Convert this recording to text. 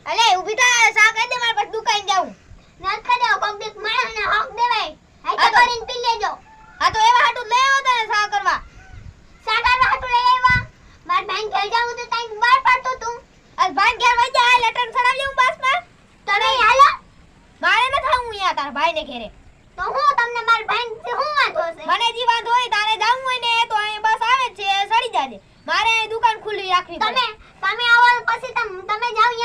અલે ઊભી થા સા કહી દે માર પર દુકાન જાઉં નત કરી દો પબ્લિક માણસને હક દેવાય હાઈ તો કરીને પી લેજો હા તો એવા હાટુ લઈ આવો તને સા કરવા હાટુ લઈ આવ્યા માર બેન ઘેર જાઉં તો તાઈ બાર પાડતો તું અલ ભાઈ ઘેર વઈ જા લેટર ચડાવી હું બસ માં તમે હાલો મારે ન થાઉં અહીંયા તાર ભાઈ ને ઘેરે તો હું તમને માર ભાઈ થી હું વાંધો છે મને જી વાંધો હોય તારે જાવું હોય ને તો અહીં બસ આવે છે સડી જાજે મારે અહીં દુકાન ખુલ્લી રાખવી તમે આવો પછી તમે જાવ